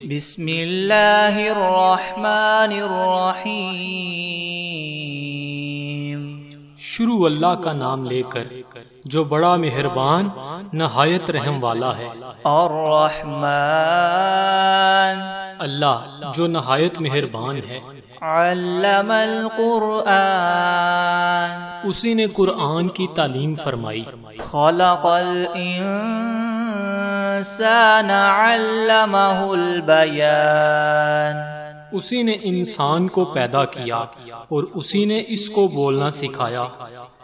بسم اللہ الرحمن الرحیم۔ شروع اللہ کا نام لے کر جو بڑا مہربان نہایت رحم والا ہے۔ الرحمن، اللہ جو نہایت مہربان ہے۔ علم القرآن، اسی نے قرآن کی تعلیم فرمائی۔ خلق الانسان علمہ البیان، اسی نے انسان کو پیدا کیا اور اسی نے اس کو بولنا سکھایا۔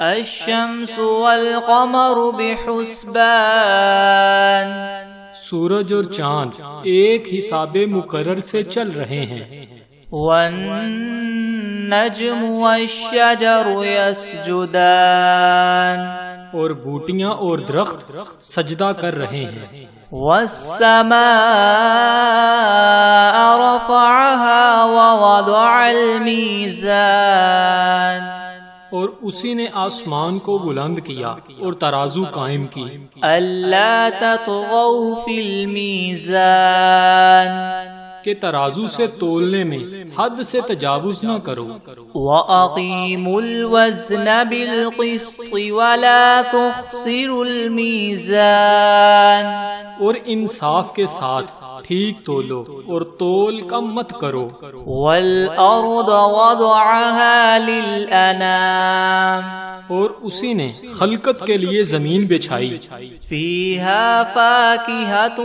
الشمس والقمر بحسبان، سورج اور چاند ایک حساب مقرر سے چل رہے ہیں۔ والنجم والشجر يسجدان، اور بوٹیاں اور درخت سجدہ کر رہے ہیں۔ والسماء رفعها ووضع الميزان، اور اسی نے آسمان کو بلند کیا اور ترازو قائم کی۔ ألا تطغوا في الميزان، کہ ترازو سے تولنے میں حد سے تجاوز نہ کرو۔ وَأَقِيمُوا الْوَزْنَ بِالْقِسْطِ وَلَا تُخْسِرُوا الْمِيزَانَ، اور انصاف کے ساتھ ٹھیک تولو اور تول کم مت کرو۔ وَالْأَرْضَ وَضَعَهَا لِلْأَنَامِ، اور اسی نے خلقت کے لیے زمین بچھائی۔ فِيهَا فَاكِهَةٌ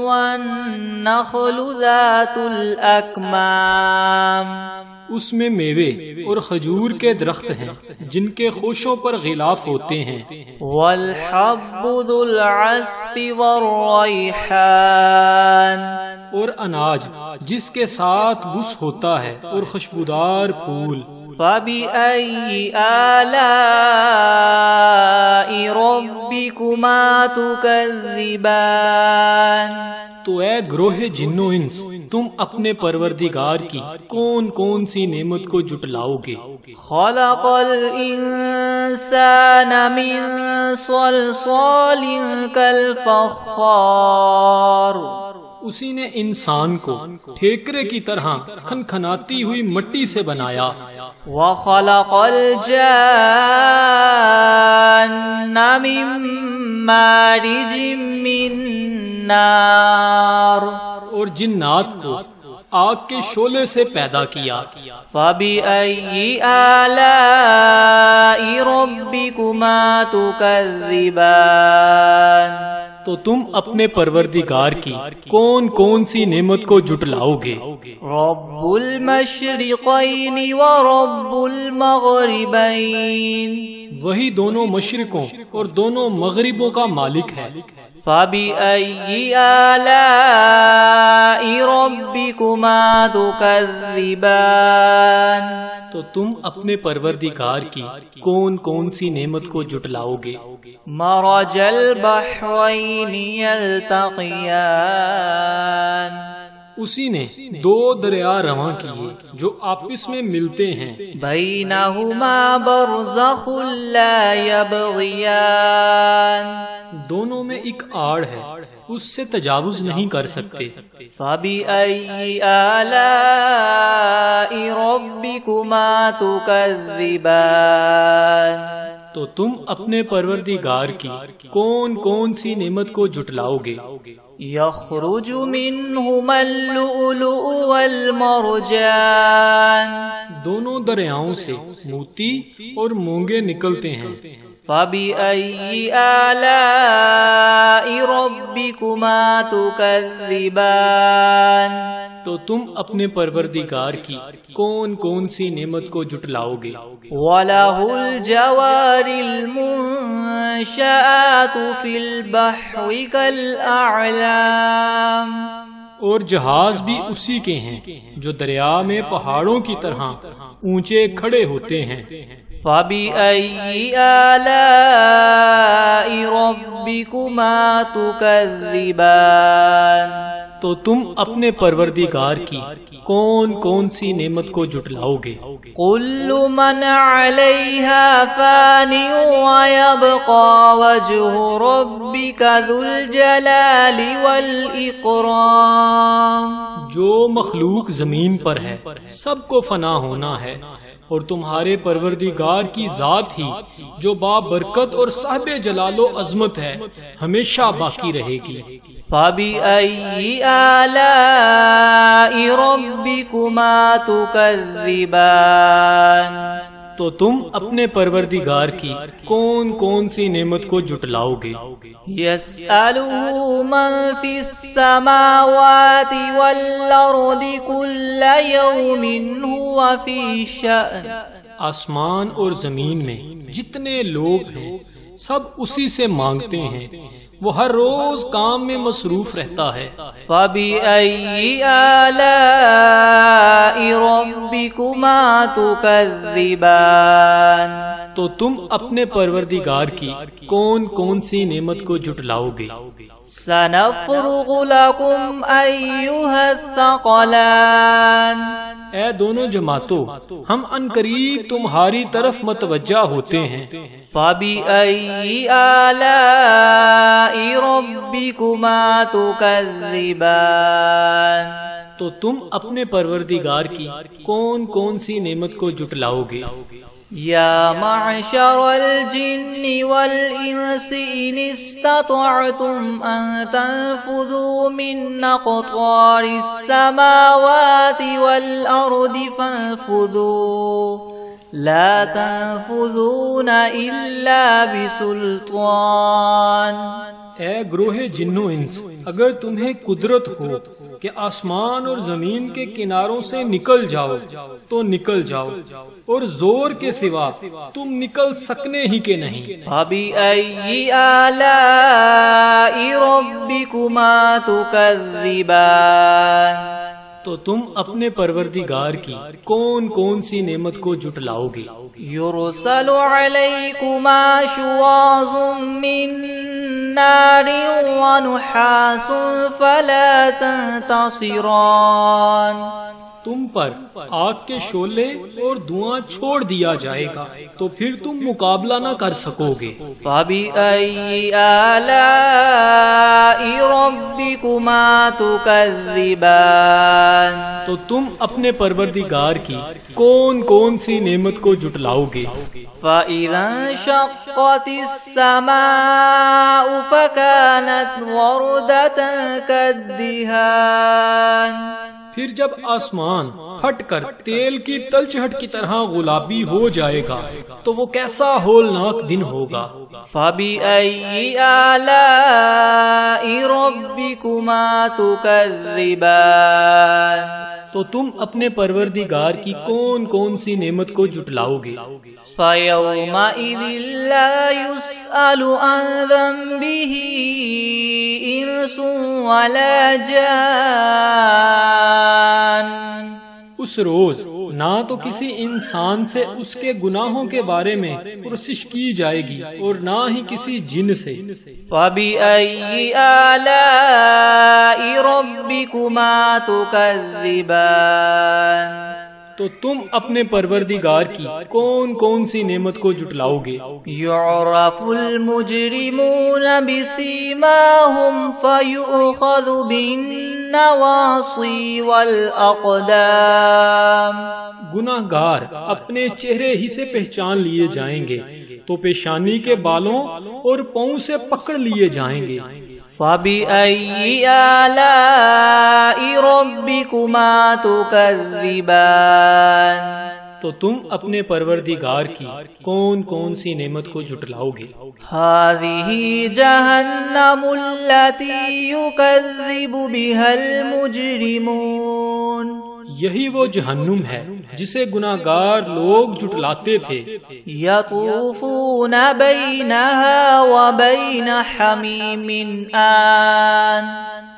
وَالنَّخْلُ ذَاتُ الْأَكْمَامِ، اس میں میوے اور کھجور کے درخت ہیں جن کے خوشوں پر غلاف ہوتے ہیں۔ وَالْحَبُّ ذُو الْعَصْفِ وَالرَّيْحَانِ، اور اناج جس کے ساتھ بس ہوتا ہے اور خوشبودار پھول۔ فَبِأَيِّ آلَاءِ رَبِّكُمَا تُكَذِّبَانِ، تو اے گروہ جن و انس، تم اپنے پروردگار کی کون کون سی نعمت کو جٹلاؤ گے؟ خَلَقَ الْإِنسَانَ مِنْ صَلْصَالٍ كَالْفَخَّارِ، اسی نے انسان کو ٹھیکرے کی طرح کھنکھناتی ہوئی مٹی سے بنایا۔ وَخَلَقَ الْجَانَّ مِن مَّارِجٍ مِّن نَّارٍ، اور جنات کو آگ کے شعلے سے پیدا کیا۔ فَبِأَيِّ آلَاءِ رَبِّكُمَا تُكَذِّبَانِ، تو تم اپنے پروردگار کی کون کون سی نعمت کو جٹلاؤ گے؟ رب المشرقین ورب المغربین، وہی دونوں مشرقوں اور دونوں مغربوں کا مالک ہے۔ فَبِأَيِّ آلَاءِ رَبِّكُمَا تُكَذِّبَانِ، تو تم اپنے پروردگار کی کون کون سی نعمت کو جٹلاؤ گے؟ مرج البحرین یلتقیان، اسی نے دو دریا رواں کیے جو آپس میں ملتے ہیں۔ بینہما برزخ لا یبغیان، دونوں میں ایک آڑ ہے، اس سے تجاوز نہیں کر سکتے۔ فَبِأَيِّ آلَاءِ رَبِّكُمَا تُكَذِّبَانِ، تو تم اپنے پروردگار کی کون کون سی نعمت کو جٹلاؤ گے؟ یخرج منہما اللؤلؤ والمرجان، دونوں دریاؤں سے موتی اور مونگے نکلتے ہیں۔ فَبِأَيِّ آلَاءِ رَبِّكُمَا تُكَذِّبَانِ، تو تم اپنے پروردگار کی کون کون سی نعمت کو جٹلاؤ گے؟ وَلَهُ الْجَوَارِ الْمُنشَآتُ فِي الْبَحْرِ كَالْأَعْلَامِ، اور جہاز بھی اسی کے ہیں جو دریا میں پہاڑوں کی طرح اونچے کھڑے ہوتے ہیں۔ فَبِأَيِّ آلَاءِ رَبِّكُمَا تُكَذِّبَانِ، تو تم اپنے پروردگار کی کون کون سی نعمت کو جٹلاؤ گے؟ كل من عليها فان ويبقى وجه ربك ذو الجلال والإكرام، جو مخلوق زمین پر ہے سب کو فنا ہونا ہے، اور تمہارے پروردگار کی ذات ہی جو بابرکت اور صاحب جلال و عظمت ہے ہمیشہ باقی رہے گی۔ فَبِأَيِّ آلَاءِ رَبِّكُمَا تُكَذِّبَانِ، تو تم اپنے پروردگار کی کون کون سی نعمت کو جھٹلاؤ گے؟ يَسْأَلُهُ مَن فِي السَّمَاوَاتِ وَالْأَرْضِ كُلَّ يَوْمٍ هُوَ فِي شَأْنٍ، آسمان اور زمین میں جتنے لوگ ہیں سب اسی سے مانگتے ہیں، وہ ہر روز کام میں مصروف رہتا ہے۔ فَبِأَيِّ آلَاءِ رَبِّكُمَا تُكَذِّبَانِ، تو تم اپنے پروردگار کی کون کون سی نعمت کو جھٹلاؤ گے؟ سَنَفْرُغُ لَكُمْ أَيُّهَا الثَّقَلَانِ، اے دونوں جماعتوں، ہم عنقریب تمہاری طرف متوجہ ہوتے ہیں۔ فَبِأَيِّ آلَاءِ رَبِّكُمَا تُكَذِّبَانِ، تو تم اپنے پروردگار کی کون کون سی نعمت کو جھٹلاؤ گے؟ یا معشر الجن والانس ان استطعتم ان تنفذوا من اقطار السماوات والارض فانفذوا لا تنفذون الا بسلطان۔ اے گروہ جن و انس، اگر تمہیں قدرت ہو کہ آسمان اور زمین کے کناروں سے نکل جاؤ تو نکل جاؤ، اور زور کے سوا تم نکل سکنے ہی کے نہیں۔ فَبِأَيِّ آلَاءِ رَبِّكُمَا تُكَذِّبَانِ، تو تم اپنے پروردگار کی کون کون سی نعمت کو جھٹلاؤ گے؟ يُرْسَلُ عَلَيْكُمَا شُوَاظٌ مِّن نَّارٍ وَنُحَاسٌ فَلَا تَنتَصِرَانِ، تم پر آگ کے شعلے اور دھواں چھوڑ دیا جائے گا تو پھر تم مقابلہ نہ کر سکو گے۔ فَبِأَيِّ آلَاءِ رَبِّكُمَا تُكَذِّبَانِ، تو تم اپنے پروردگار کی کون کون سی نعمت کو جھٹلاؤ گے؟ فَإِذَا انشَقَّتِ السَّمَاءُ فَكَانَتْ وَرْدَةً كَالدِّهَانِ، پھر جب آسمان پھٹ کر تیل کی تلچھٹ کی طرح گلابی ہو جائے گا تو وہ کیسا ہولناک دن ہوگا۔ فَبِأَيِّ آلَاءِ رَبِّكُمَا تُكَذِّبَانِ، تو تم اپنے پروردگار کی کون کون سی نعمت کو جھٹلاؤ گے؟ فَيَوْمَئِذٍ لَا يُسْأَلُ عَنْ ذَنبِهِ إِنسٌ وَلَا جَانٌ، اس روز نہ تو کسی انسان سے اس کے گناہوں کے بارے میں پرسش کی جائے گی اور نہ ہی کسی جن سے۔ فَبِأَيِّ آلَاءِ رَبِّكُمَا تُكَذِّبَانِ، تو تم اپنے پروردگار کی کون کون سی نعمت کو جھٹلاؤ گے؟ يُعْرَفُ الْمُجْرِمُونَ بِسِيمَاهُمْ فَيُؤْخَذُ بِالنَّوَاصِي وَالْأَقْدَامِ، گناہگار اپنے چہرے ہی سے پہچان لیے جائیں گے تو پیشانی کے بالوں اور پاؤں سے پکڑ لیے جائیں گے۔ فَبِأَيِّ آلَاءِ رَبِّكُمَا تُكَذِّبَانِ، تو تم اپنے پروردگار کی کون کون سی نعمت کو جھٹلاؤ گے؟ هَذِهِ جَهَنَّمُ الَّتِي يُكَذِّبُ بِهَا الْمُجْرِمُونَ، یہی وہ جہنم ہے جسے گناہگار لوگ جھٹلاتے تھے۔ يَطُوفُونَ بَيْنَهَا وَبَيْنَ حَمِيمٍ آن،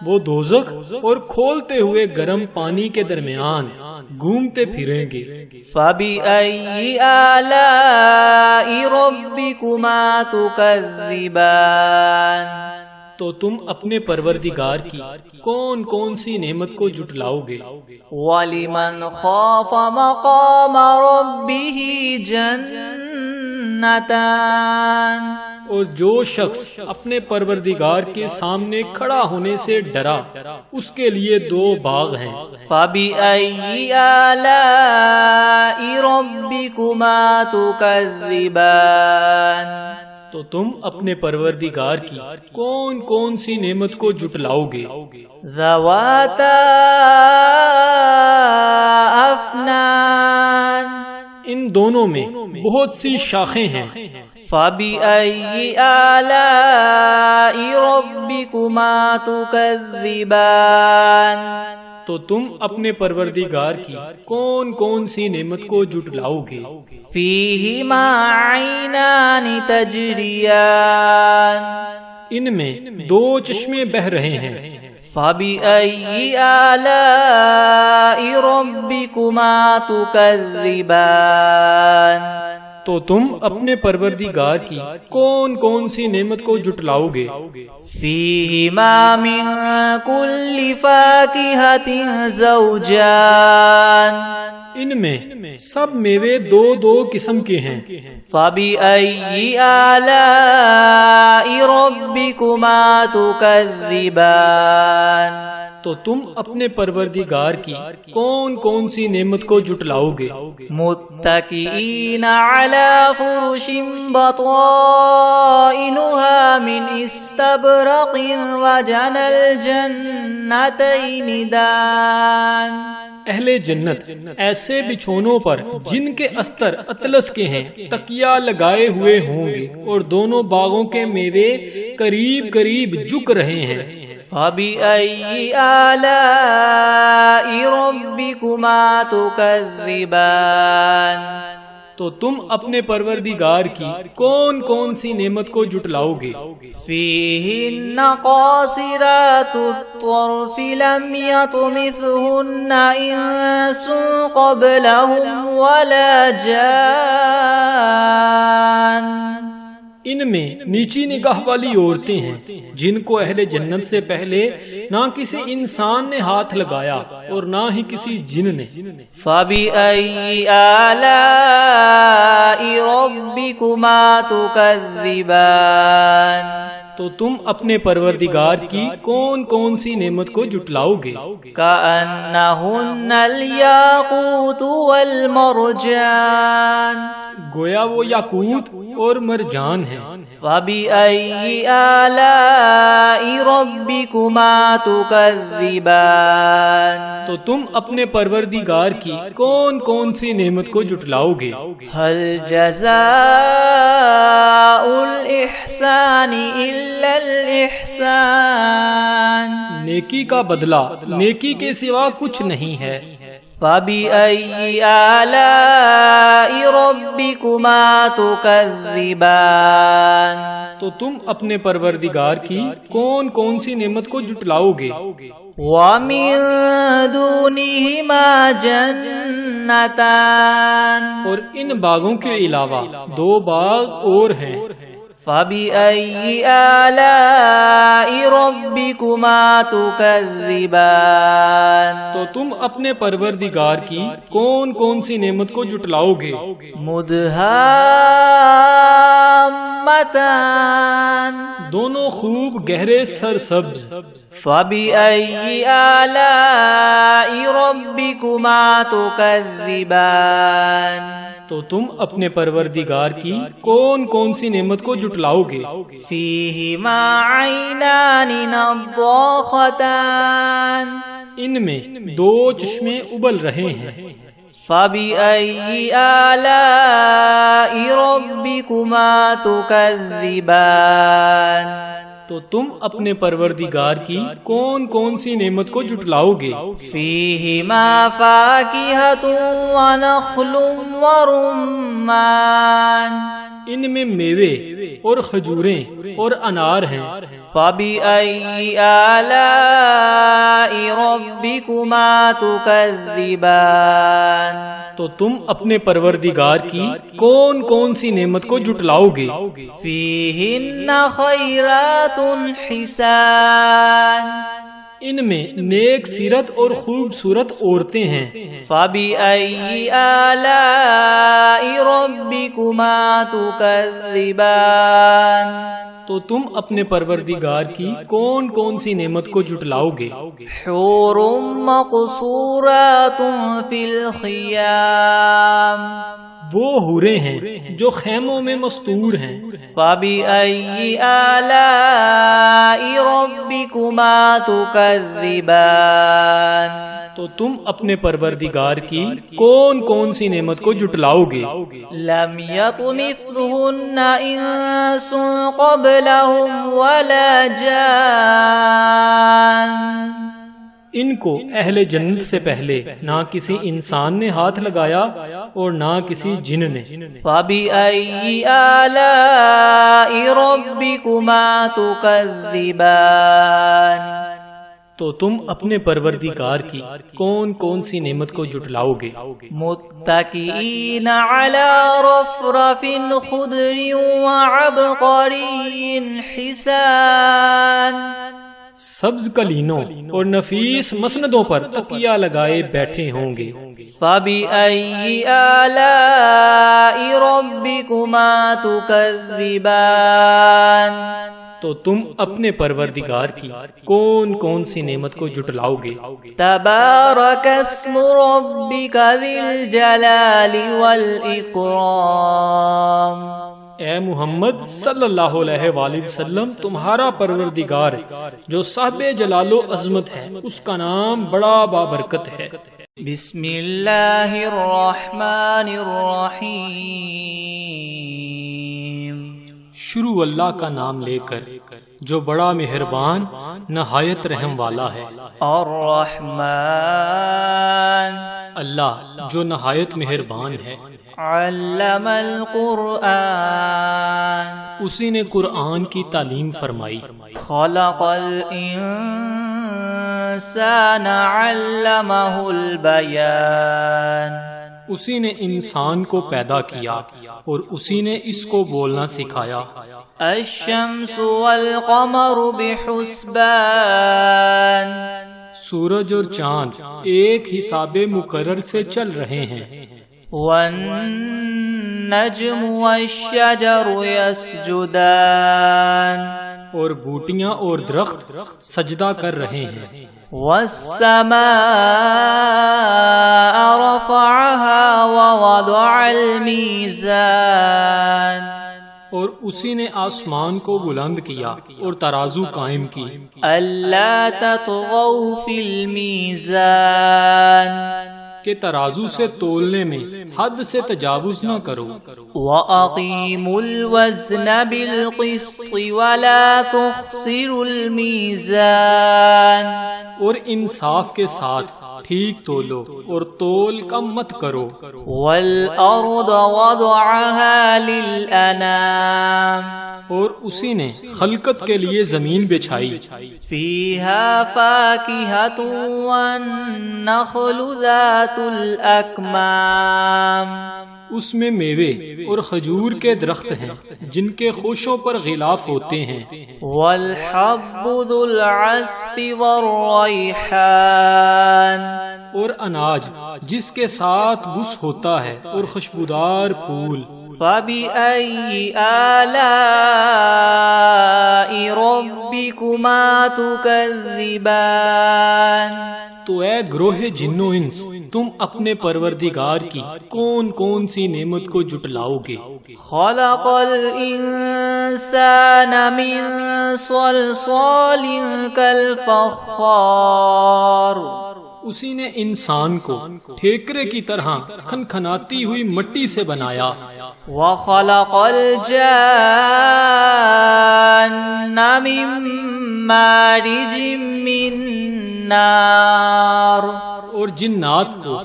وہ دوزخ اور کھولتے ہوئے گرم پانی کے درمیان گھومتے پھریں گے۔ فَبِأَيِّ آلَاءِ رَبِّكُمَا تُكَذِّبَانِ، تو تم اپنے پروردگار کی کون کون سی نعمت کو جھٹلاؤ گے؟ وَلِمَنْ خَافَ مَقَامَ رَبِّهِ جَنَّتَانِ، اور جو شخص اپنے پروردگار کے سامنے کھڑا ہونے سے ڈرا اس کے لیے 2 باغ ہیں۔ فَبِأَيِّ آلَاءِ رَبِّكُمَا تُكَذِّبَانِ تو تم اپنے پروردگار کی کون کون سی نعمت کو جھٹلاؤ گے؟ ذَوَاتَا أَفْنَانٍ ان دونوں میں بہت سی شاخیں ہیں۔ فَبِأَيِّ آلَاءِ رَبِّكُمَا تُكَذِّبَانِ تو تم اپنے پروردگار کی کون کون سی نعمت کو جھٹلاؤ گے؟ فِيهِمَا عَيْنَانِ تَجْرِيَانِ ان میں 2 چشمے بہہ رہے ہیں۔ فَبِأَيِّ آلَاءِ رَبِّكُمَا تُكَذِّبَانِ تو تم اپنے پروردگار کی کون کون سی نعمت کو جھٹلاؤ گے؟ فِيهِمَا مِن كُلِّ فَاكِهَةٍ زَوْجَانِ ان میں سب میوے 2 قسم کے ہیں۔ فَبِأَيِّ آلَاءِ رَبِّكُمَا تُكَذِّبَانِ تو تم اپنے پروردگار کی کون کون سی نعمت کو جھٹلاؤ گے؟ متكئين على فرش بطائنها من استبرق وجنى الجنتين دان اہل جنت ایسے بچھونوں پر جن کے استر اطلس کے ہیں تکیہ لگائے ہوئے ہوں گے اور دونوں باغوں کے میوے قریب قریب جھک رہے ہیں۔ فَبِأَيِّ آلَاءِ رَبِّكُمَا تُكَذِّبَانِ تو تم اپنے پروردگار کی کون کون سی نعمت کو جھٹلاؤ گے؟ فِيهِنَّ قَاصِرَاتُ الطَّرْفِ لَمْ يَطْمِثْهُنَّ إِنسٌ قَبْلَهُمْ وَلَا جَانٌّ ان میں نیچی نگاہ والی عورتیں ہیں جن کو اہل جنت سے پہلے نہ کسی انسان نے ہاتھ لگایا اور نہ ہی کسی جن نے۔ فَبِأَيِّ آلَاءِ رَبِّكُمَا تُكَذِّبَانِ تو تم اپنے پروردگار کی کون کون سی نعمت کو جھٹلاؤ گے؟ كَأَنَّهُنَّ الْيَاقُوتُ وَالْمَرْجَانُ گویا وہ یاقوت اور مرجان ہیں۔ فَبِأَيِّ آلَاءِ رَبِّكُمَا تُكَذِّبَانِ تو تم اپنے پروردگار کی کون کون سی نعمت کو جھٹلاؤ گے؟ هَلْ جَزَاءُ الْإِحْسَانِ إِلَّا الْإِحْسَانُ نیکی کا بدلہ نیکی کے سوا کچھ نہیں ہے۔ فَبِأَيِّ آلَاءِ رَبِّكُمَا تُكَذِّبَانِ تو تم اپنے پروردگار کی کون کون سی نعمت کو جھٹلاؤ گے؟ وَمِن دُونِهِمَا جَنَّتَانِ اور ان باغوں کے علاوہ 2 باغ اور ہیں۔ فَبِأَيِّ آلَاءِ رَبِّكُمَا تُكَذِّبَانِ تو تم اپنے پروردگار کی کون کون سی نعمت کو جھٹلاؤ گے؟ مُدْهَامَّتَانِ دونوں خوب گہرے سرسبز۔ فَبِأَيِّ آلَاءِ رَبِّكُمَا تُكَذِّبَانِ تو تم اپنے پروردگار کی کون کون سی نعمت کو جھٹلاؤ گے؟ فِيهِمَا عَيْنَانِ نَضَّاخَتَانِ ان میں 2 چشمے ابل رہے ہیں۔ فَبِأَيِّ آلَاءِ رَبِّكُمَا تُكَذِّبَانِ تو تم اپنے پروردگار کی کون کون سی نعمت کو جھٹلاؤ گے؟ فِيهِمَا فَاكِهَةٌ وَنَخْلٌ وَرُمَّانٌ ان میں میوے اور کھجوریں اور انار ہیں۔ فَبِأَيِّ آلَاءِ رَبِّكُمَا تُكَذِّبَانِ تو تم اپنے پروردگار کی کون کون سی نعمت کو جھٹلاؤ گے؟ فِيهِنَّ خَيْرَاتٌ حِسَانٌ ان میں نیک سیرت اور خوبصورت عورتیں ہیں۔ فَبِأَيِّ آلَاءِ رَبِّكُمَا تُكَذِّبَانِ تو تم اپنے پروردگار کی کون کون سی نعمت کو جھٹلاؤ گے؟ حور مقصورات فی الخیام وہ حوریں ہیں جو خیموں میں مستور ہیں۔ فَبِأَيِّ آلَاءِ رَبِّكُمَا تُكَذِّبَانِ تو تم اپنے پروردگار کی کون کون سی نعمت کو جھٹلاؤ گے؟ لم يطمثهن انس قبلهم ولا جان ان کو اہل جنت سے پہلے نہ کسی انسان نے ہاتھ لگایا اور نہ کسی جن نے۔ فَبِأَيِّ آلَاءِ رَبِّكُمَا تُكَذِّبَانِ تو تم اپنے پروردگار کی کون کون سی نعمت کو جھٹلاؤ گے؟ متکئین علی رفرف خضر وعبقری حسان سبز قلینوں اور نفیس مسندوں پر تکیہ لگائے بیٹھے ہوں گے۔ فَبِأَيِّ آلَاءِ رَبِّكُمَا تُكَذِّبَانِ تو تم اپنے پروردگار کی کون کون سی نعمت کو جھٹلاؤ گے؟ تبارک اسم ربک ذی الجلال والاکرام اے محمد صلی اللہ علیہ وآلہ وسلم، تمہارا پروردگار جو صاحب جلال و عظمت ہے، اس کا نام بڑا بابرکت ہے۔ بسم اللہ الرحمن الرحیم شروع اللہ کا نام لے کر جو بڑا مہربان نہایت رحم والا ہے۔ الرحمن اللہ جو نہایت مہربان ہے۔ علم القرآن اسی نے قرآن کی تعلیم فرمائی۔ خلق الانسان علمہ البیان اسی نے انسان کو پیدا کیا اور اسی نے اس کو بولنا سکھایا۔ الشمس والقمر بحسبان سورج اور چاند ایک حساب مقرر سے چل رہے ہیں۔ والنجم والشجر يسجدان اور بوٹیاں اور درخت سجدہ کر رہے ہیں۔ والسماء رفعها ووضع الميزان اور اسی نے آسمان کو بلند کیا اور ترازو قائم کی۔ ألا تطغوا في الميزان کہ ترازو سے تولنے میں حد سے تجاوز نہ کرو۔ وَأَقِيمُوا الْوَزْنَ بِالْقِسْطِ وَلَا تُخْسِرُوا الْمِيزَانَ اور انصاف کے ساتھ ٹھیک تولو اور تول کم مت کرو۔ وَالْأَرْضَ وَضَعَهَا لِلْأَنَامِ اور اسی نے خلقت کے لیے زمین بچھائی۔ فِيهَا فَاكِهَةٌ وَالنَّخْلُ ذَاتُ الْأَكْمَامِ اس میں میوے اور کھجور کے درخت ہیں جن کے خوشوں پر غلاف ہوتے ہیں۔ وَالْحَبُّ ذُو الْعَصْفِ وَالرَّيْحَانِ اور اناج جس کے ساتھ بس ہوتا ہے اور خوشبودار پھول۔ فَبِأَيِّ آلَاءِ رَبِّكُمَا تُكَذِّبَانِ تو اے گروہ جن و انس، تم اپنے پروردگار کی کون کون سی نعمت کو جھٹلاؤ گے؟ خَلَقَ الْإِنسَانَ مِنْ صَلْصَالٍ كَالْفَخَّارِ اسی نے انسان کو ٹھیکرے کی طرح کھنکھناتی ہوئی مٹی سے بنایا۔ وَخَلَقَ الْجَانَّ مِن مَّارِجٍ مِّن نَّارٍ اور جنات کو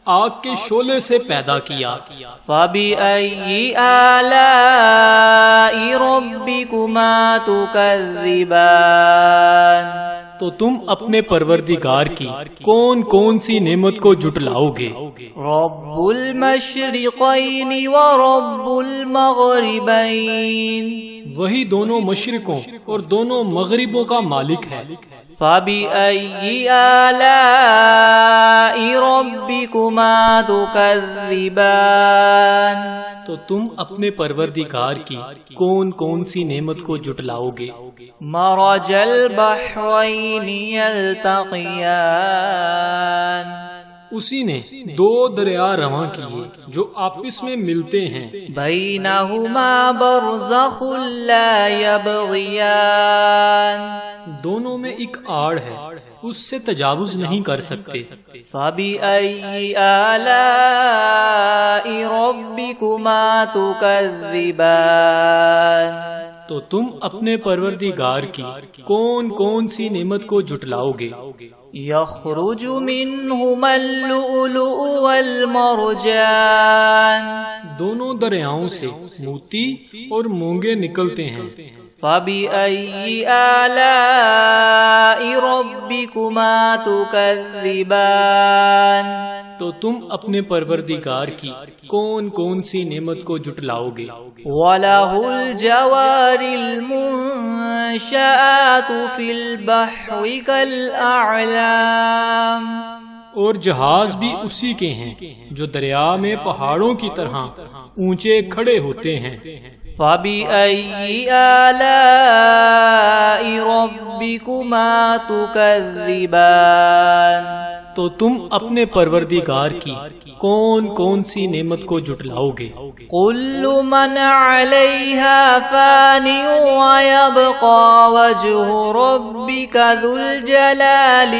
آگ کے شعلے سے پیدا کیا۔ فَبِأَيِّ آلَاءِ رَبِّكُمَا تُكَذِّبَانِ تو تم اپنے پروردگار کی کون کون سی نعمت کو جھٹلاؤ گے؟ رب المشرقین ورب المغربین وہی دونوں مشرقوں اور دونوں مغربوں کا مالک ہے۔ فبأي آلاء ربكما تكذبان تو تم اپنے پروردگار کی کون کون سی نعمت کو جٹلاؤ گے؟ مرج البحرين يلتقيان اسی نے دو دریا رواں کیے جو آپس میں ملتے ہیں، بينهما برزخ لا يبغيان دونوں میں ایک آڑ ہے، اس سے تجاوز نہیں کر سکتے۔ فبأي آلاء ربكما تكذبان تو تم اپنے پروردگار کی کون کون سی نعمت کو جٹلاؤ گے؟ يخرج منهما اللؤلؤ والمرجان دونوں دریاؤں سے موتی اور مونگے نکلتے ہیں۔ فبأي آلاء ربكما تكذبان تو تم اپنے پروردگار کی کون کون سی نعمت کو جٹلاؤ گے؟ وله الجوار المنشآت في البحر كالأعلام اور جہاز بھی اسی کے ہیں جو دریا میں پہاڑوں کی طرح اونچے کھڑے ہوتے ہیں۔ فبأي آلاء ربكما تكذبان تو تم اپنے پروردگار کی کون کون سی نعمت کو جٹلاؤ گے؟ كل من عليها فان ويبقى وجه ربك ذو الجلال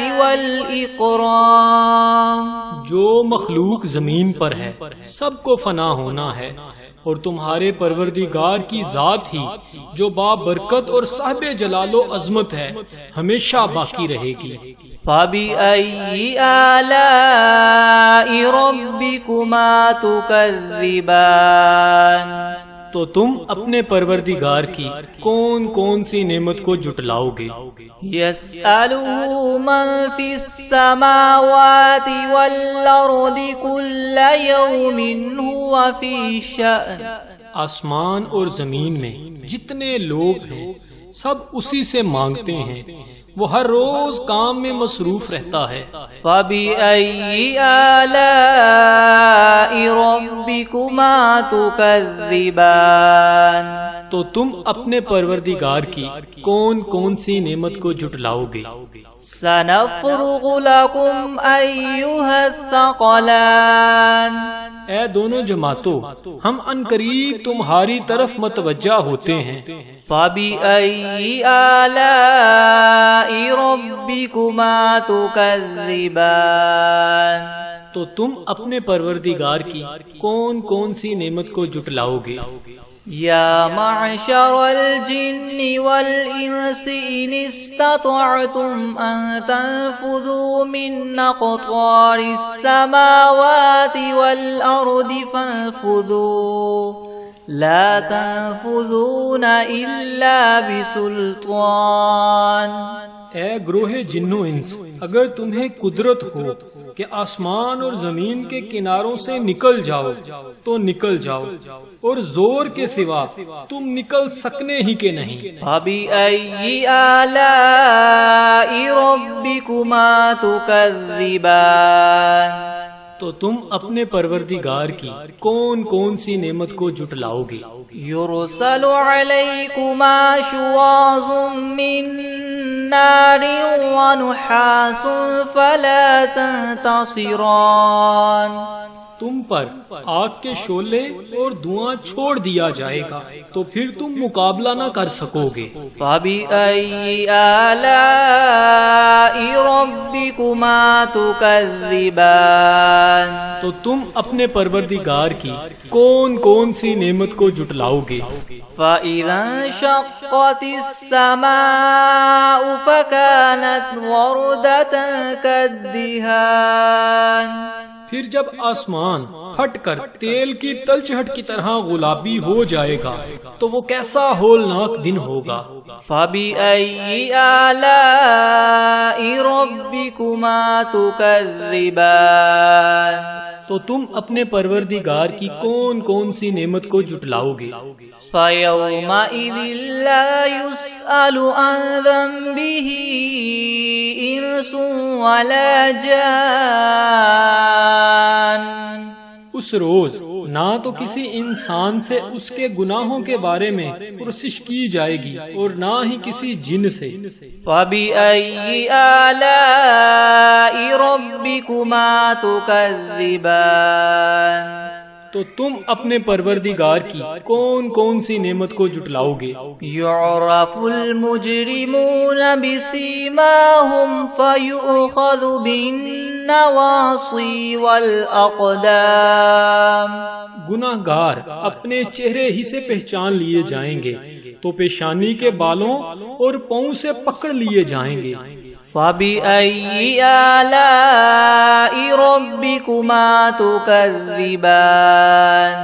والإكرام جو مخلوق زمین پر ہے سب کو فنا ہونا ہے، اور تمہارے پروردگار کی ذات ہی جو بابرکت اور صاحب جلال و عظمت ہے ہمیشہ باقی رہے گی۔ فبأي آلاء ربكما تكذبان تو تم اپنے پروردگار کی کون کون سی نعمت کو جٹلاؤ گے؟ يسأله من في السماوات والأرض كل يوم هو في شأن آسمان اور زمین میں جتنے لوگ ہیں سب اسی سے مانگتے ہیں، وہ ہر روز کام میں مصروف رہتا ہے۔ فبأي آلاء ربكما تكذبان تو تم اپنے پروردگار کی کون کون سی نعمت کو جٹلاؤ گے؟ سنفرغ لكم أيها الثقلان اے دونوں جماعتوں، ہم عنقریب تمہاری طرف متوجہ ہوتے ہیں۔ فبأي آلاء ربكما تكذبان تو تم اپنے پروردگار کی کون کون سی نعمت کو جٹلاؤ گے؟ يا معشر الجن والإنس إن استطعتم أن تنفذوا من أقطار السماوات والأرض فانفذوا لا تنفذون إلا بسلطان۔ اے گروہ جن و انس، اگر تمہیں قدرت ہو کہ آسمان اور زمین کے کناروں سے نکل جاؤ تو نکل جاؤ، اور زور کے سوا تم نکل سکنے ہی کے نہیں۔ فبأي آلاء ربكما تكذبان تو تم اپنے پروردگار کی کون کون سی نعمت کو جٹلاؤ گے؟ يرسل عليكما شواظ من نار ونحاس فلا تنتصران۔ تم پر آگ کے شعلے اور دھواں چھوڑ دیا جائے گا تو پھر تم مقابلہ نہ کر سکو گے۔ فبأي آلاء ربكما تكذبان تو تم اپنے پروردگار کی کون کون سی نعمت کو جٹلاؤ گے؟ فإذا انشقت السماء فكانت وردة كالدهان۔ پھر جب آسمان پھٹ کر تیل کی تلچھٹ کی طرح گلابی ہو جائے گا تو وہ کیسا ہولناک دن ہوگا۔ فَبِأَيِّ آلَاءِ رَبِّكُمَا تُكَذِّبَانِ تو تم اپنے پروردگار کی کون کون سی نعمت کو جھٹلاؤ گے؟ فَيَوْمَئِذٍ لَا يُسْأَلُ عَنْ ذَنبِهِ إِنسٌ وَلَا جَانٌ اس روز نہ تو کسی انسان سے اس کے گناہوں کے بارے میں پرسش کی جائے گی اور نہ ہی کسی جن سے۔ فَبِأَيِّ آلَاءِ رَبِّكُمَا تُكَذِّبَانِ تو تم اپنے پروردگار کی کون کون سی نعمت کو جھٹلاؤ گے؟ يُعْرَفُ الْمُجْرِمُونَ بِسِيمَاهُمْ فَيُؤْخَذُ بِالنَّوَاصِي وَالْأَقْدَامِ گناہ گار اپنے چہرے ہی سے پہچان لیے جائیں گے تو پیشانی کے بالوں اور پاؤں سے پکڑ لیے جائیں گے۔ فَبِأَيِّ آلَاءِ رَبِّكُمَا تُكَذِّبَانِ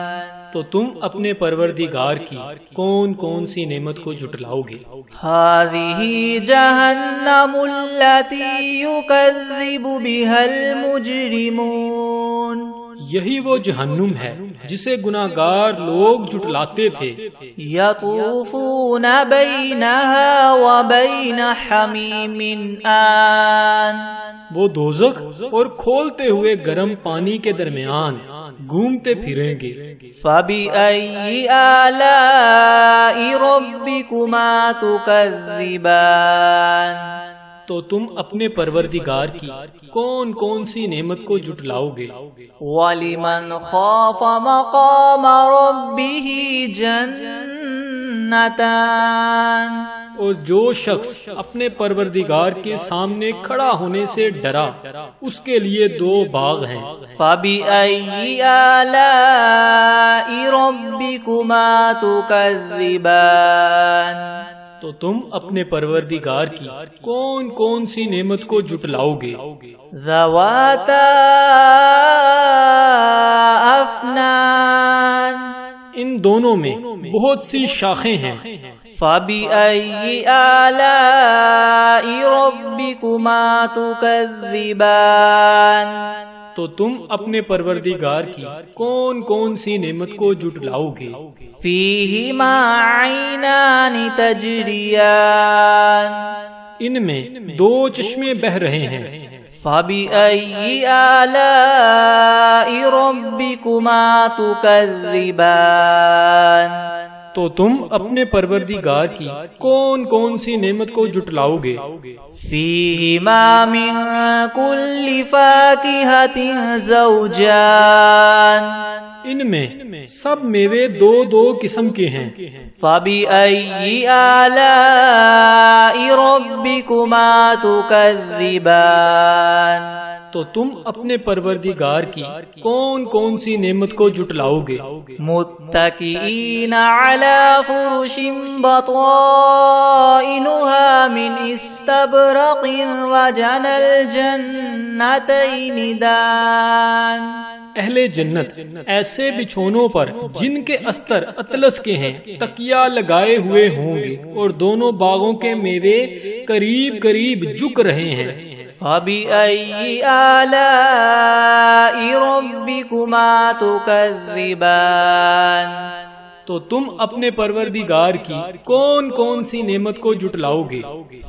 تو تم اپنے پروردگار کی کون کون سی نعمت کو جھٹلاؤ گے؟ هَذِهِ جَهَنَّمُ الَّتِي يُكَذِّبُ بِهَا الْمُجْرِمُونَ یہی وہ جہنم ہے جسے گناہ گار لوگ جھٹلاتے تھے۔ يَطُوفُونَ بَيْنَهَا وَبَيْنَ حَمِيمٍ آن وہ دوزخ اور کھولتے ہوئے گرم پانی کے درمیان گھومتے پھریں گے۔ فَبِأَيِّ آلَاءِ رَبِّكُمَا تُكَذِّبَانِ تو تم اپنے پروردگار کی کون کون سی نعمت کو جھٹلاؤ گے؟ وَلِمَنْ خَافَ مَقَامَ رَبِّهِ جَنَّتَانِ اور جو شخص اپنے پروردگار کے سامنے کھڑا ہونے سے ڈرا اس کے لیے دو باغ ہیں۔ فَبِأَيِّ آلَاءِ رَبِّكُمَا تُكَذِّبَانِ تو تم اپنے پروردگار کی کون کون سی نعمت کو جھٹلاؤ گے؟ ذَوَاتَا أَفْنَانٍ ان دونوں میں بہت سی شاخیں ہیں۔ فَبِأَيِّ آلَاءِ رَبِّكُمَا تُكَذِّبَانِ تو تم اپنے پروردگار کی کون کون سی نعمت کو جھٹلاؤ گے؟ فِيهِمَا عَيْنَانِ تَجْرِيَانِ ان میں دو چشمے بہہ رہے ہیں۔ فَبِأَيِّ آلَاءِ رَبِّكُمَا تُكَذِّبَانِ تو تم اپنے پروردگار کی کون کون سی نعمت کو جھٹلاؤ گے؟ فِيهِمَا مِن كُلِّ فَاكِهَةٍ زَوْجَانِ ان میں سب میوے دو دو قسم کے ہیں۔ فَبِأَيِّ آلَاءِ رَبِّكُمَا تُكَذِّبَانِ تو تم اپنے پروردگار کی کون کون سی نعمت کو جھٹلاؤ گے؟ متكئين على فرش بطائنها من استبرق وجنى الجنتين دان اہل جنت ایسے بچھونوں پر جن کے استر اطلس کے ہیں تکیہ لگائے ہوئے ہوں گے اور دونوں باغوں کے میوے قریب قریب جھک رہے ہیں۔ فَبِأَيِّ آلَاءِ رَبِّكُمَا تُكَذِّبَانِ تو تم اپنے پروردگار کی کون کون سی نعمت کو جھٹلاؤ گے؟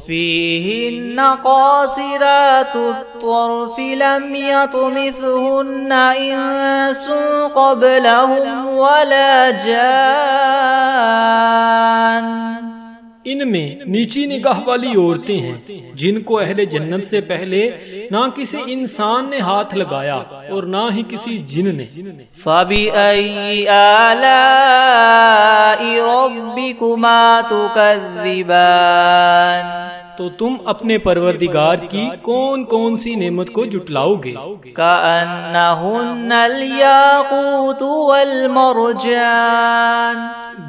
فِيهِنَّ قَاصِرَاتُ الطَّرْفِ لَمْ يَطْمِثْهُنَّ إِنسٌ قَبْلَهُمْ وَلَا جَانٌ ان میں نیچی نگاہ والی عورتیں ہیں جن کو اہل جنت سے پہلے نہ کسی انسان نے ہاتھ لگایا اور نہ ہی کسی جن نے۔ فَبِأَيِّ آلَاءِ رَبِّكُمَا تُكَذِّبَانِ تو تم اپنے پروردگار کی کون کون سی نعمت کو جھٹلاؤ گے؟ كَأَنَّهُنَّ الْيَاقُوتُ وَالْمَرْجَانُ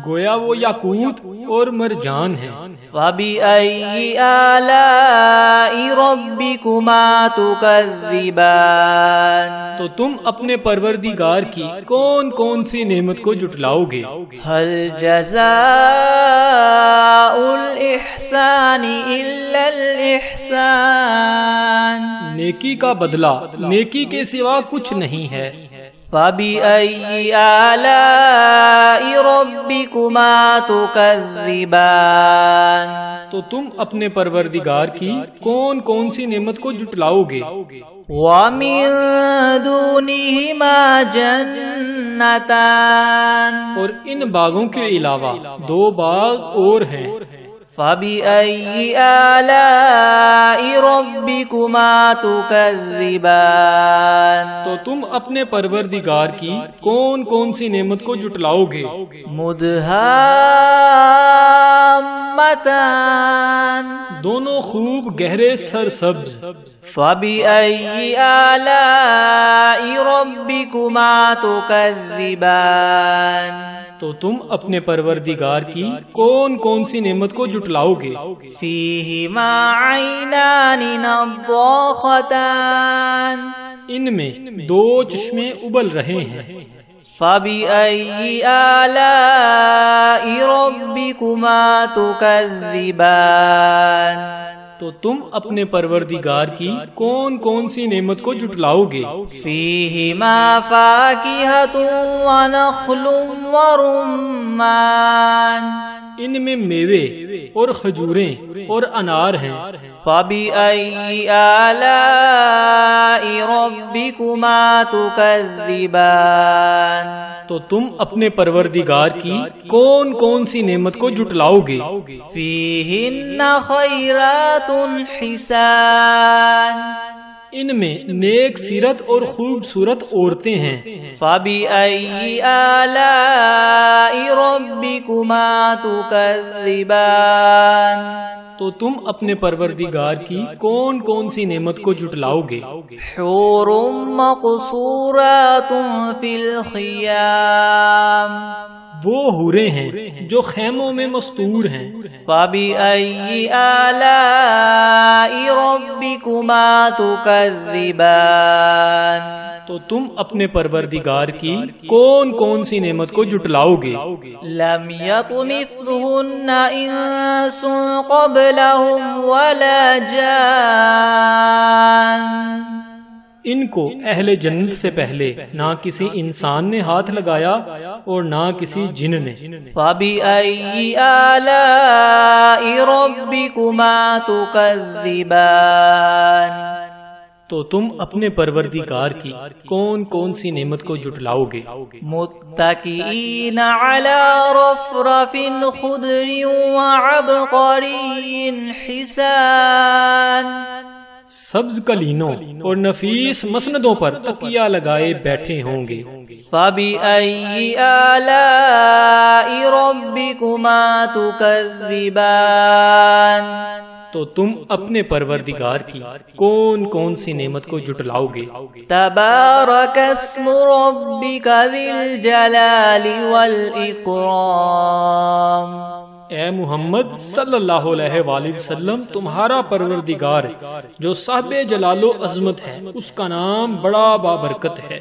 گویا وہ یاقوت اور مرجان ہیں۔ فَبِأَيِّ آلَاءِ رَبِّكُمَا تُكَذِّبَانِ تو تم اپنے پروردگار کی کون کون سی نعمت کو جٹلاؤ گے؟ هَلْ جَزَاءُ الْإِحْسَانِ إِلَّا الْإِحْسَانُ نیکی کا بدلہ نیکی کے سوا کچھ نہیں ہے۔ فَبِأَيِّ آلَاءِ رَبِّكُمَا تُكَذِّبَانِ تو تم اپنے پروردگار کی کون کون سی نعمت کو جٹلاؤ گے؟ وَمِن دُونِهِمَا جَنَّتَانِ اور ان باغوں کے علاوہ دو باغ اور ہیں۔ فَبِأَيِّ آلَاءِ رَبِّكُمَا تُكَذِّبَانِ تو تم اپنے پروردگار کی کون کون سی نعمت کو جٹلاؤ گے؟ مُدْهَامَّتَانِ دونوں خوب گہرے سرسبز۔ فَبِأَيِّ آلَاءِ رَبِّكُمَا تُكَذِّبَانِ تو تم اپنے پروردگار کی کون کون سی نعمت کو جٹلاؤ گے؟ فِيهِمَا عَيْنَانِ نَضَّاخَتَانِ ان میں دو چشمے ابل رہے ہیں۔ فَبِأَيِّ آلَاءِ رَبِّكُمَا تُكَذِّبَانِ تو تم اپنے پروردگار کی کون کون سی نعمت کو جٹلاؤ گے؟ فِيهِمَا فَاكِهَةٌ وَنَخْلٌ وَرُمَّانٌ ان میں میوے اور کھجوریں اور انار ہیں۔ فَبِأَيِّ آلَاءِ رَبِّكُمَا تُكَذِّبَانِ تو تم اپنے پروردگار کی کون کون سی نعمت کو جٹلاؤ گے؟ فِيهِنَّ خَيْرَاتٌ حِسَانٌ ان میں نیک سیرت اور خوبصورت عورتیں ہیں۔ فَبِأَيِّ آلَاءِ رَبِّكُمَا تُكَذِّبَانِ تو تم اپنے پروردگار کی کون کون سی نعمت کو جٹلاؤ گے؟ حور مقصورات فی الخیام وہ حوریں ہیں جو خیموں میں مستور ہیں۔ فَبِأَيِّ آلَاءِ رَبِّكُمَا تُكَذِّبَانِ تو تم اپنے پروردگار کی کون کون سی نعمت کو جٹلاؤ گے؟ لم يطمثهن انس قبلهم ولا جان ان کو اہل جنت سے پہلے نہ کسی انسان نے ہاتھ لگایا اور نہ کسی جن نے۔ فَبِأَيِّ آلَاءِ رَبِّكُمَا تُكَذِّبَانِ تو تم اپنے پروردگار کی کون کون سی نعمت کو جٹلاؤ گے؟ متکئین علی رفرف خضر وعبقری حسان سبز کلینوں اور نفیس مسندوں پر تکیہ لگائے بیٹھے ہوں گے۔ فَبِأَيِّ آلَاءِ رَبِّكُمَا تُكَذِّبَانِ تو تم اپنے پروردگار کی کون کون سی نعمت کو جٹلاؤ گے؟ تبارک اسم ربک ذی الجلال والاکرام اے محمد صلی اللہ علیہ وآلہ وسلم تمہارا پروردگار جو صاحب جلال و عظمت ہے اس کا نام بڑا بابرکت ہے۔